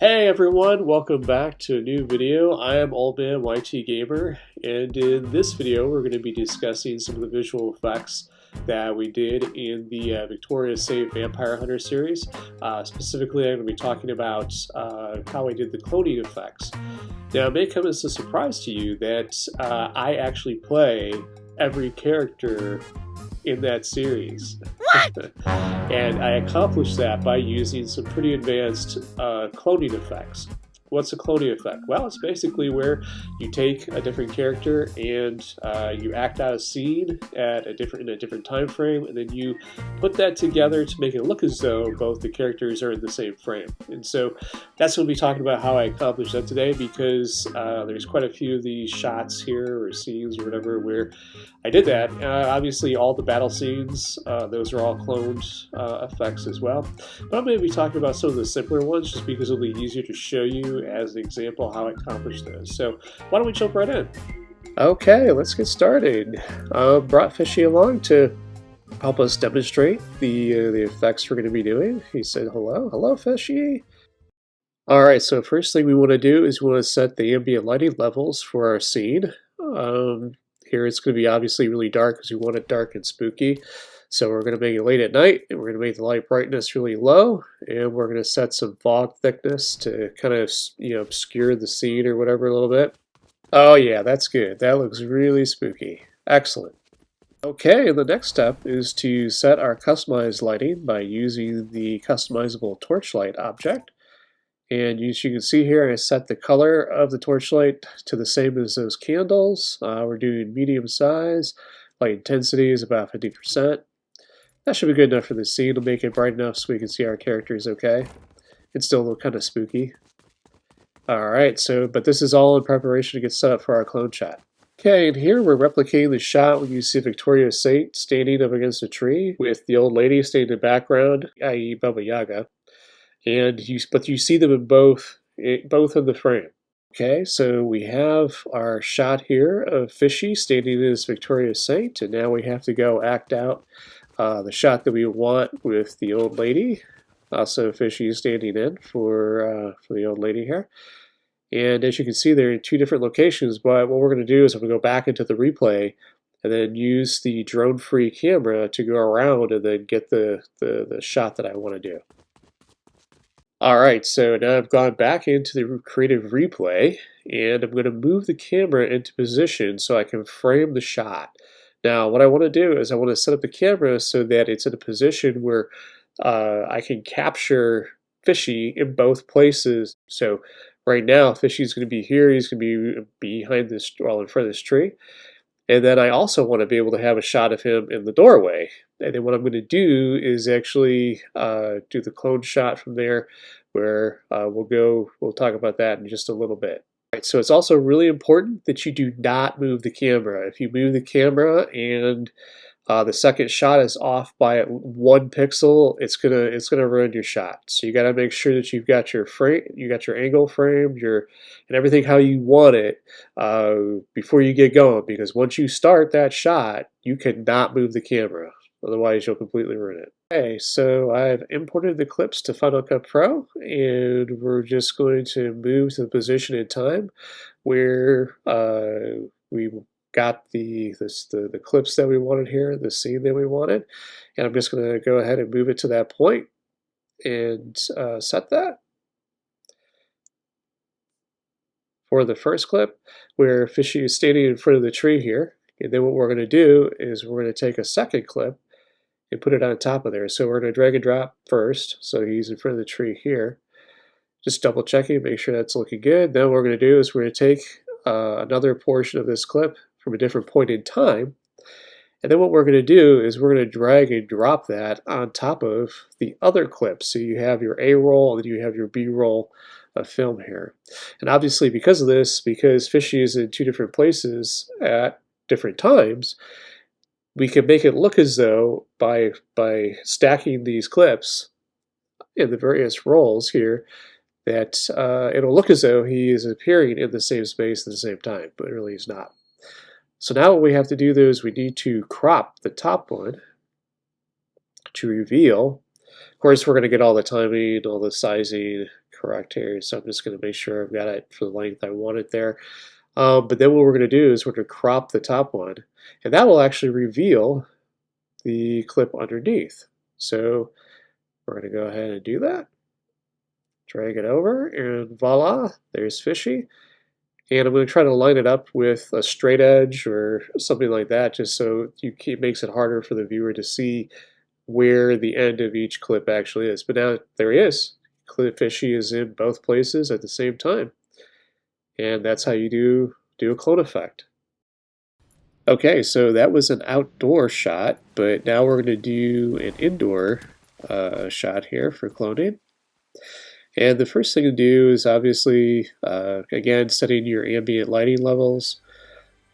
Hey everyone, welcome back to a new video. I am Old Man YT Gamer, and in this video we're going to be discussing some of the visual effects that we did in the Victoria's Secret Vampire Hunter series. Specifically, I'm going to be talking about how I did the cloning effects. Now, it may come as a surprise to you that I actually play every character in that series. What? And I accomplished that by using some pretty advanced cloning effects. What's a cloning effect? Well, it's basically where you take a different character and you act out a scene in a different time frame, and then you put that together to make it look as though both the characters are in the same frame. And so that's going to be talking about how I accomplished that today, because there's quite a few of these shots here or scenes or whatever where I did that. Obviously, all the battle scenes, those are all cloned effects as well. But I'm going to be talking about some of the simpler ones just because it'll be easier to show you as an example how I accomplished those. So why don't we jump right in? Okay, let's get started. Brought Fishy along to help us demonstrate the effects we're going to be doing. He said hello. Hello, Fishy. Alright, so first thing we want to do is we want to set the ambient lighting levels for our scene. Here it's going to be obviously really dark because we want it dark and spooky. So we're going to make it late at night, and we're going to make the light brightness really low, and we're going to set some fog thickness to kind of, obscure the scene or whatever a little bit. Oh yeah, that's good. That looks really spooky. Excellent. Okay, the next step is to set our customized lighting by using the customizable torchlight object. And as you can see here, I set the color of the torchlight to the same as those candles. We're doing medium size. Light intensity is about 50%. That should be good enough for the scene to make it bright enough so we can see our characters okay. It's still look kind of spooky. Alright, but this is all in preparation to get set up for our clone shot. Okay, and here we're replicating the shot when you see Victoria's Secret standing up against a tree with the old lady standing in the background, i.e. Baba Yaga. But you see them in both in the frame. Okay, so we have our shot here of Fishy standing as Victoria's Saint, and now we have to go act out the shot that we want with the old lady. Also, Fishy is standing in for the old lady here. And as you can see, they're in two different locations, but what we're going to do is I'm going to go back into the replay and then use the drone-free camera to go around and then get the shot that I want to do. Alright, so now I've gone back into the Creative replay, and I'm going to move the camera into position so I can frame the shot. Now, what I want to do is I want to set up the camera so that it's in a position where I can capture Fishy in both places. So right now, Fishy's going to be here. He's going to be behind this, well, in front of this tree. And then I also want to be able to have a shot of him in the doorway. And then what I'm going to do is actually do the clone shot from there, where we'll talk about that in just a little bit. All right, so it's also really important that you do not move the camera. If you move the camera and the second shot is off by 1 pixel, it's gonna ruin your shot. So you got to make sure that you've got your frame, you got your angle framed, and everything how you want it before you get going. Because once you start that shot, you cannot move the camera. Otherwise, you'll completely ruin it. Okay, so I've imported the clips to Final Cut Pro, and we're just going to move to the position in time where we got the clips that we wanted here, the scene that we wanted, and I'm just going to go ahead and move it to that point and set that. For the first clip, where Fishy is standing in front of the tree here, and then what we're going to do is we're going to take a second clip and put it on top of there. So we're going to drag and drop first, so he's in front of the tree here. Just double checking, make sure that's looking good. Then what we're going to do is we're going to take another portion of this clip from a different point in time, and then what we're going to do is we're going to drag and drop that on top of the other clip. So you have your A roll and you have your B roll of film here. And obviously because of this, because Fishy is in two different places at different times, we can make it look as though by stacking these clips in the various rolls here, that it'll look as though he is appearing in the same space at the same time, but really he's not. So now what we have to do though is we need to crop the top one to reveal. Of course, we're going to get all the timing, all the sizing correct here, so I'm just going to make sure I've got it for the length I want it there. But then what we're going to do is we're going to crop the top one, and that will actually reveal the clip underneath. So we're going to go ahead and do that. Drag it over, and voila, there's Fishy. And I'm going to try to line it up with a straight edge or something like that, just so it makes it harder for the viewer to see where the end of each clip actually is. But now there he is. Fishy is in both places at the same time. And that's how you do a clone effect. Okay, so that was an outdoor shot, but now we're going to do an indoor shot here for cloning. And the first thing to do is obviously, again, setting your ambient lighting levels.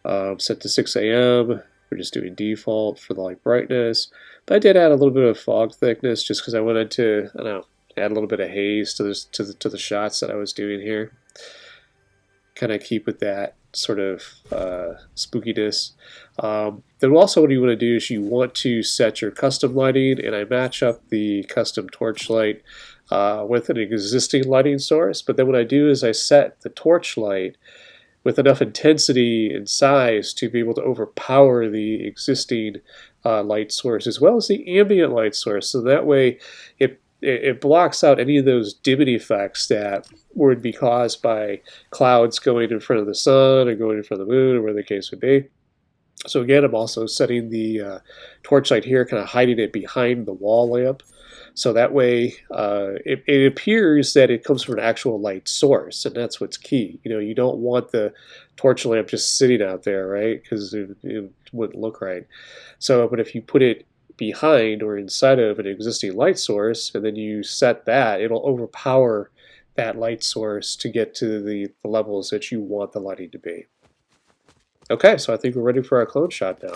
Set to 6 a.m. We're just doing default for the light brightness. But I did add a little bit of fog thickness just because I wanted to, I don't know, add a little bit of haze to the shots that I was doing here. Kind of keep with that sort of spookiness. Then also what you want to do is you want to set your custom lighting, and I match up the custom torch light with an existing lighting source. But then what I do is I set the torch light with enough intensity and size to be able to overpower the existing light source as well as the ambient light source. So that way it blocks out any of those dimming effects that would be caused by clouds going in front of the sun or going in front of the moon or whatever the case would be. So again, I'm also setting the torch light here, kind of hiding it behind the wall lamp. So that way it appears that it comes from an actual light source, and that's what's key. You know, you don't want the torch lamp just sitting out there, right? Because it wouldn't look right. So, but if you put it behind or inside of an existing light source, and then you set that, it'll overpower that light source to get to the levels that you want the lighting to be. Okay, so I think we're ready for our clone shot now.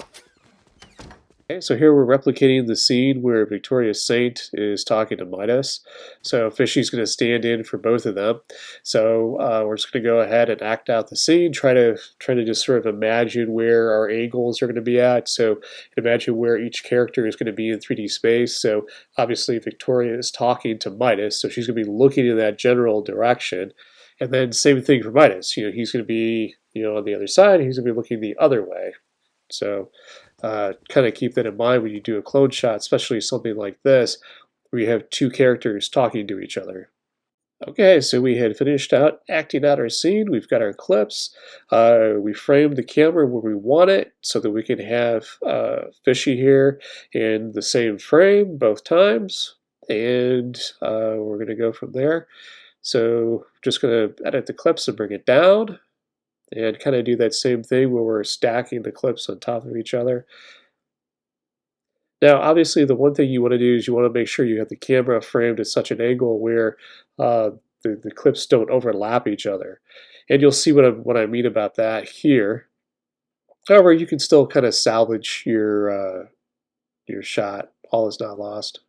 Okay, so here we're replicating the scene where Victoria's Saint is talking to Midas. So Fishy's going to stand in for both of them. So we're just going to go ahead and act out the scene, try to just sort of imagine where our angles are going to be at. So imagine where each character is going to be in 3D space. So obviously Victoria is talking to Midas, so she's going to be looking in that general direction. And then same thing for Midas. You know, he's going to be, you know, on the other side. He's going to be looking the other way. So kind of keep that in mind when you do a clone shot, especially something like this, where you have two characters talking to each other. Okay, so we had finished acting out our scene. We've got our clips. We framed the camera where we want it so that we can have Fishy here in the same frame both times. And we're going to go from there. So just going to edit the clips and bring it down. And kind of do that same thing where we're stacking the clips on top of each other. Now, obviously, the one thing you want to do is you want to make sure you have the camera framed at such an angle where the clips don't overlap each other. And you'll see what I mean about that here. However, you can still kind of salvage your shot. All is not lost.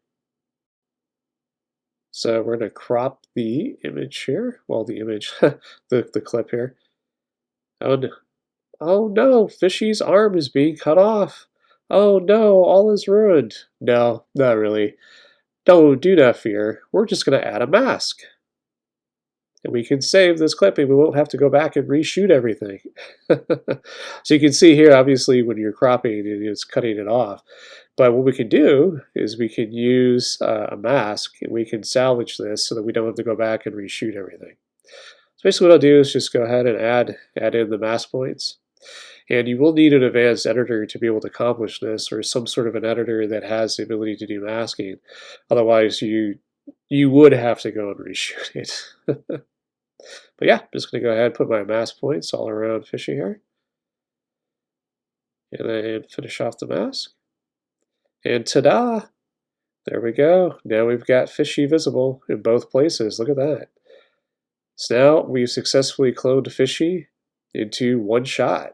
So we're going to crop the image here. Well, the image, the clip here. Oh no, Fishy's arm is being cut off. Oh no, all is ruined. No, not really. No, do not fear. We're just going to add a mask. And we can save this clip and we won't have to go back and reshoot everything. So you can see here, obviously, when you're cropping, it's cutting it off. But what we can do is we can use a mask and we can salvage this so that we don't have to go back and reshoot everything. So basically what I'll do is just go ahead and add in the mask points. And you will need an advanced editor to be able to accomplish this, or some sort of an editor that has the ability to do masking. Otherwise, you would have to go and reshoot it. But yeah, I'm just going to go ahead and put my mask points all around Fishy here. And then finish off the mask. And ta-da! There we go. Now we've got Fishy visible in both places. Look at that. So now we've successfully cloned Fishy into one shot.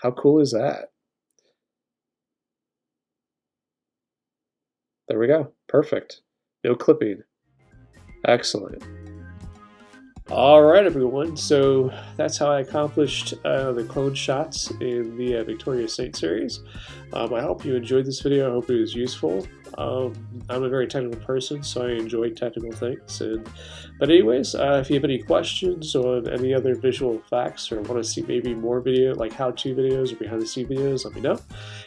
How cool is that? There we go. Perfect. No clipping. Excellent. All right, everyone. So that's how I accomplished the clone shots in the Victoria's Saint series. I hope you enjoyed this video. I hope it was useful. I'm a very technical person, so I enjoy technical things. But anyways, if you have any questions on any other visual effects or want to see maybe more video, like how-to videos or behind-the-scenes videos, let me know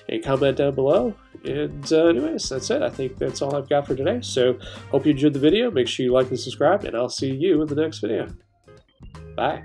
and comment down below. And anyways, that's it. I think that's all I've got for today. So hope you enjoyed the video. Make sure you like and subscribe, and I'll see you in the next video. Bye.